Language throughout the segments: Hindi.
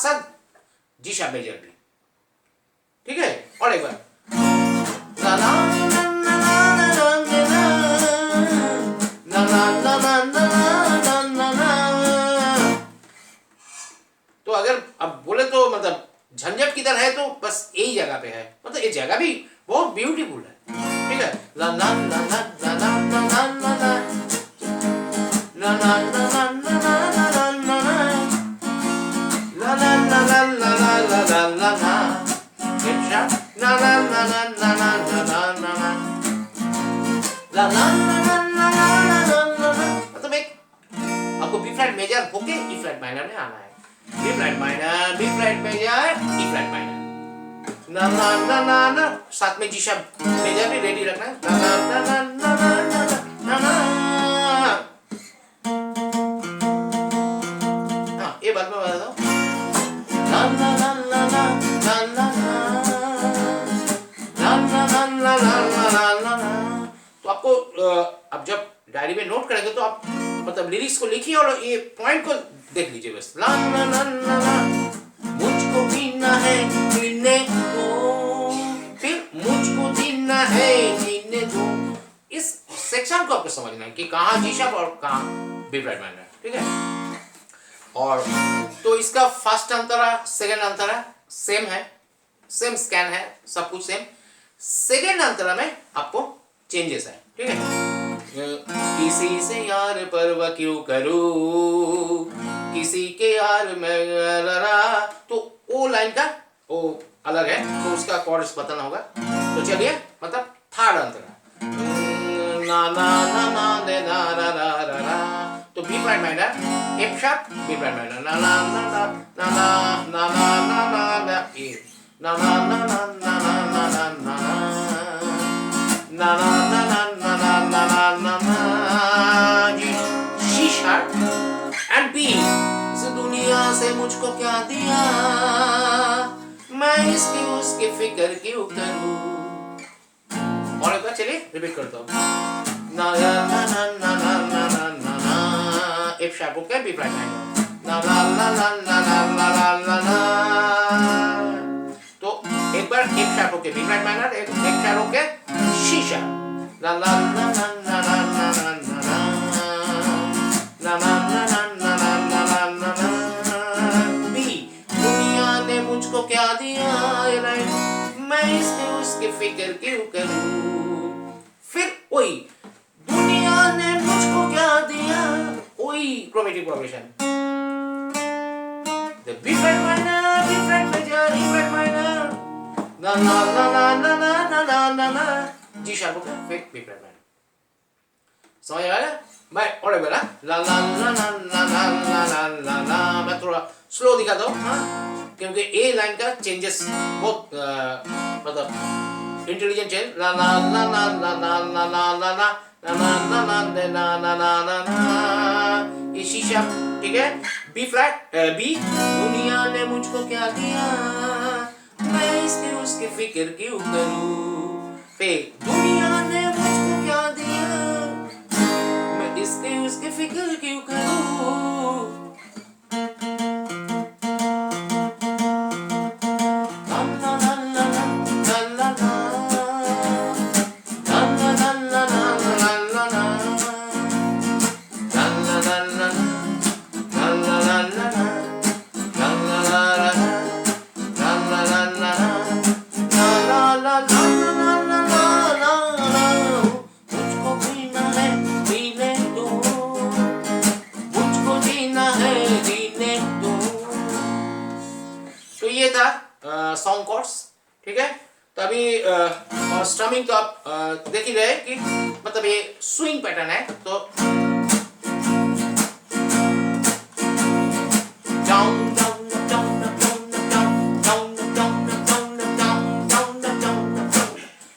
साथ जी शार्प मेजर भी, ठीक है। और एक बार ला ला ला ला ला ला ला ला ला। तो अगर अब बोले तो मतलब झंझट किधर है तो बस यही जगह पे है, मतलब ये जगह भी बहुत ब्यूटीफुल है, ठीक है। ला ला ला ला ला ला ला ला ला ला ला ला ला ला ला ला ला ला ला। हिप शार्प ला ला ला ला ला ला ला ला ला ला ला ला ला। मतलब एक आपको बी फ्लैट मेजर होके ई फ्लैट माइनर में आना है। B flat minor, B flat major, E flat minor, ना ना ना ना ना, साथ में जी शार्प मेजर भी रेडी रखना है। ना ना ना ना ना ना ना ना। हाँ, ये बात मैं बता दूँ। ना ना ना ना ना ना ना ना ना ना ना ना ना ना। तो आपको अब जब डायरी में नोट करेंगे तो आप मतलब लिरिक्स को लिखिए और ये पॉइंट को देख लीजिए बस। ला ला ला ला ला, मुझको पीना है पीने दो, फिर मुझको पीना है पीने दो। इस सेक्शन को आपको समझना है कि कहाँ जी शार्प और कहाँ बी फ्लैट माइनर, ठीक है। और तो इसका फर्स्ट अंतरा सेकंड अंतरा सेम है, सेम स्कैन है, सब कुछ सेम। सेकंड अंतरा में आपको चेंजेस है, ठीक है। किसी से यार परवाह क्यों करूं, किसी के यार मैं लड़ा, तो वो लाइन का वो अलग है, तो उसका कॉर्ड्स बताना होगा। तो चलिए मतलब थर्ड अंतरा ना ना ना ना दे ना ना ना ना ना। तो B flat minor F sharp B flat minor ना ना ना ना ना ना ना ना ना ना ए ना ना ना ना ना ना ना ना ना ना ना ना ना ना ना ना ना जी सी शार्प एंड बी। इस दुनिया से मुझको क्या दिया, मैं इसकी उसकी फिक्र क्यों करूं। और एक बार चलिए रिपीट करता हूँ। ना ना ना ना ना ना ना ना ना F sharp okay B flat minor ना ना ना ना ना ना ना ना ना। तो एक बार F sharp okay B flat minor, एक F sharp okay C sharp ना ना ना ना ना ना ना ना ना ना ना ना ना ना ना ना। बी दुनिया ने मुझको क्या दिया, मैं इसके उसकी फिक्र क्यों करूं। फिर वही दुनिया ने मुझको क्या दिया, वही chromatic progression. The B flat minor, B flat major, E flat minor, na na na na na na na na na na, G sharp होगा, फिर B flat minor। समझ आया? मैं और एक बार ला ला ला ला ला ला ला ला ला ला। मैं थोड़ा स्लो दिखाता हूँ, हाँ, क्योंकि ए लाइन का चेंजेस बहुत मतलब इंटेलिजेंट चेंज। ला ला ला ला ला ला ला ला ला ला ना ना ना ना ना ना ना ना ना। ये सी शार्प, ठीक है। बी फ्लैट बी दुनिया ने मुझको क्या दिया, मैं इसकी उसकी फिक्र क्यों करूं। फिर दुनिया ने मुझको क्या दिया, मैं इसकी उसकी फिक्र क्यों करूं। सॉन्ग कॉर्ड्स, ठीक है। तो अभी और स्ट्रमिंग तो आप देख ही रहे कि मतलब ये स्विंग पैटर्न है। तो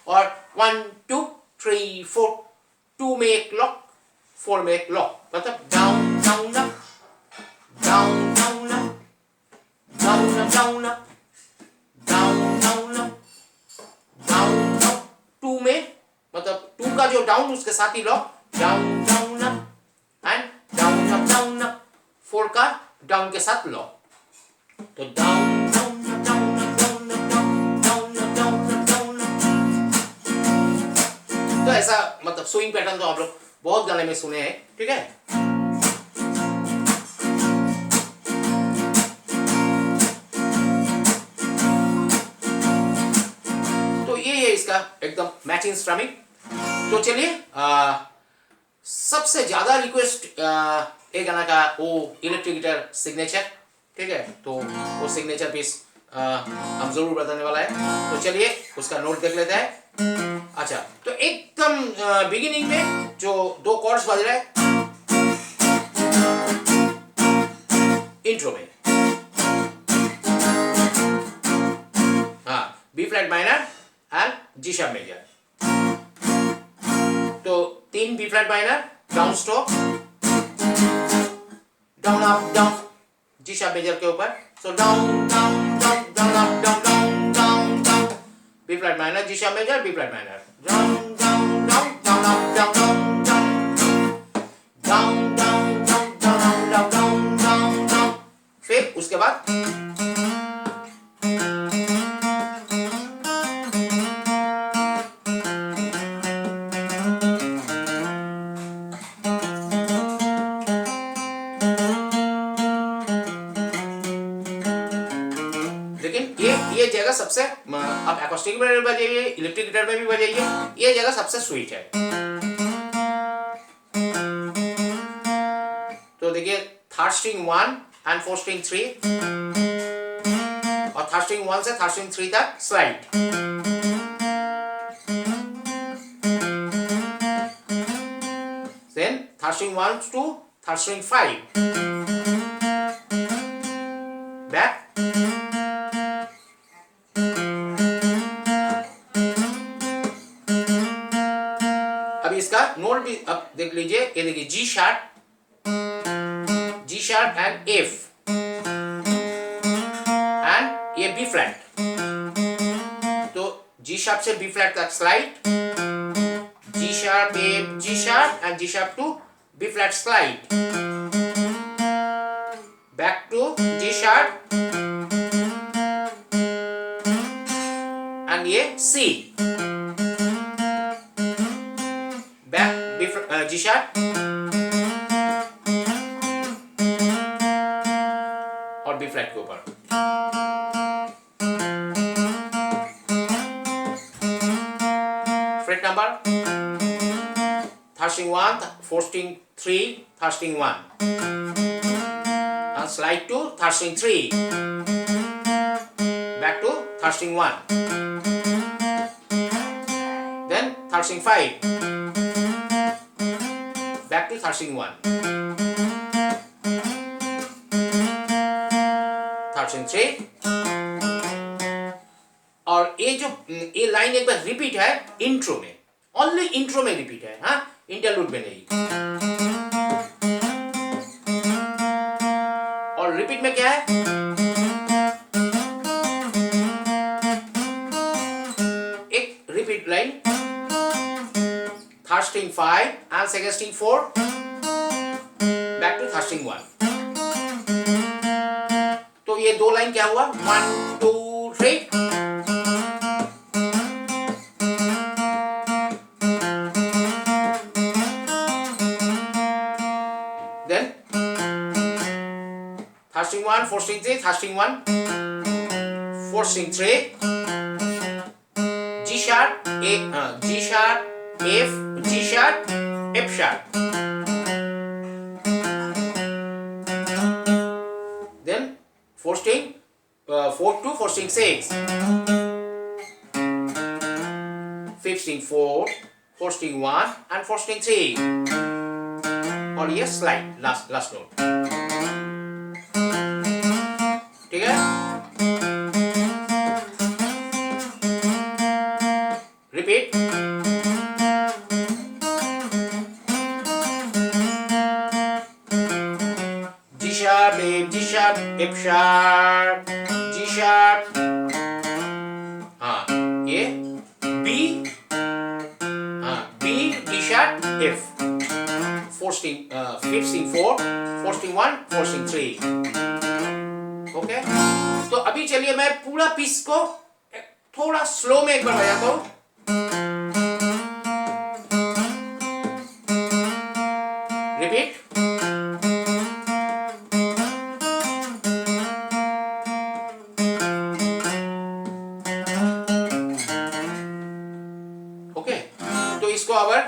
और 1 2 3 4 2 में एक लॉक, 4 में एक लॉक, मतलब down down up down down up down up down up down down up down up. 2 में मतलब 2 का जो डाउन उसके साथ ही lock down down up and down up down up. 4 का डाउन के साथ लॉक, तो down down down down down down down. तो ऐसा मतलब स्विंग पैटर्न तो आप लोग बहुत गाने में सुने हैं, ठीक है। तो ये है इसका एकदम मैचिंग स्ट्रमिंग। तो चलिए सबसे ज्यादा रिक्वेस्ट एक गाना का वो इलेक्ट्रिक गिटार सिग्नेचर, ठीक है। तो वो सिग्नेचर पीस हम जरूर बताने वाला है। तो चलिए उसका नोट देख लेते हैं। अच्छा, तो एकदम बिगिनिंग में जो दो कॉर्ड्स बज रहे हैं इंट्रो में, हाँ, B flat minor and G sharp major. तो 3 B flat minor, down stroke, down up down, G sharp major के ऊपर। So down down down down up down down down down, B flat minor, G sharp major, B flat minor, down down down down up down down down down down down down down down down. फिर उसके बाद ये जगह सबसे, आप एकोस्टिक में बजाइए, इलेक्ट्रिक गिटार में भी बजाइए, ये जगह सबसे स्वीट है। तो देखिए third string 1 and fourth string 3, और थर्ड स्ट्रिंग 1 से थर्ड स्ट्रिंग 3 तक slide, then third string 1 to third string 5 back, इसका नोट भी अब देख लीजिए। ये देखिए G sharp and F and ये बी फ्लैट। तो जी शार्प से बी फ्लैट तक slide, G sharp F, G sharp and G sharp to B flat slide, back to G sharp and ये सी, जी शार्प और बी फ्लैट के ऊपर। Fret number third string 1, fourth string 3, third string 1 and slide to third string 3, back to third string 1, then third string 5, back to third string 1, third string 3। और ये लाइन एक बार रिपीट है इंट्रो में, ओनली इंट्रो में रिपीट है, हाँ, इंटरलूड में नहीं। और रिपीट में क्या है, एक repeat line, third string 5 and second string 4, back to third string 1। तो ये दो लाइन क्या हुआ, 1 2 3, then third string 1, fourth string 3, third string 1, fourth string 3, G sharp, G sharp, F, G sharp, F sharp, then fourth string 4 to fourth string 6, fifth string 4, fourth string 1 and fourth string 3, और ये स्लाइड लास्ट नोट, ठीक है। Repeat, G sharp, G sharp, F sharp, G sharp, हाँ ये B, हाँ B, D sharp, F, fourth string, fifth string 4, fourth string 1, fourth string 3, okay। चलिए मैं पूरा पीस को थोड़ा स्लो में एक बार बजाता हूं। रिपीट। ओके, तो इसको अगर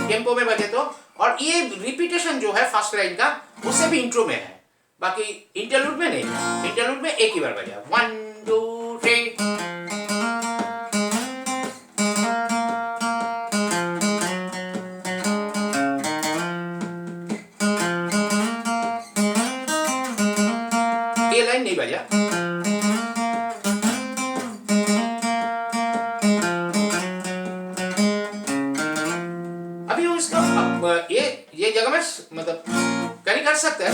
टेम्पो में बजे तो, और ये रिपीटेशन जो है फर्स्ट लाइन का उससे भी इंट्रो में है, बाकी इंटरलूड में नहीं। इंटरलूड में एक ही बार बजा, 1 2 3। ये लाइन नहीं बजा। अभी उसका ये जगह में मतलब कहीं कर सकते हैं।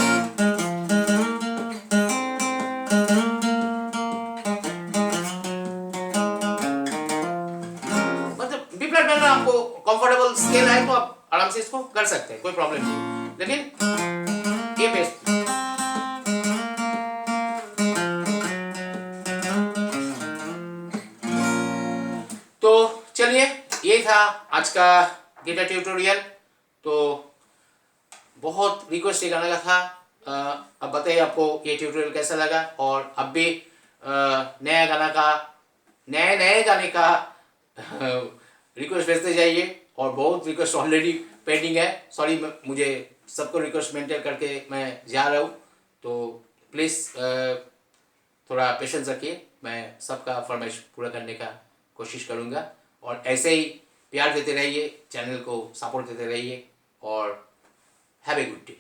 मतलब बी फ्लैट माइनर आपको कंफर्टेबल स्केल है तो आप आराम से इसको कर सकते हैं, कोई प्रॉब्लम नहीं। लेकिन ये बेस्ट। तो चलिए, ये था आज का गिटार ट्यूटोरियल। तो बहुत रिक्वेस्ट ये गाने का था। अब बताइए आपको ये ट्यूटोरियल कैसा लगा, और अब भी नए गाने का रिक्वेस्ट भेजते जाइए। और बहुत रिक्वेस्ट ऑलरेडी पेंडिंग है, सॉरी, मुझे सबको रिक्वेस्ट मेंटेन करके मैं जा रहा हूँ। तो प्लीज़ थोड़ा पेशेंस रखिए, मैं सबका फरमाइश पूरा करने का कोशिश करूँगा। और ऐसे ही प्यार देते रहिए, चैनल को सपोर्ट देते रहिए, और हैव ए गुड डे।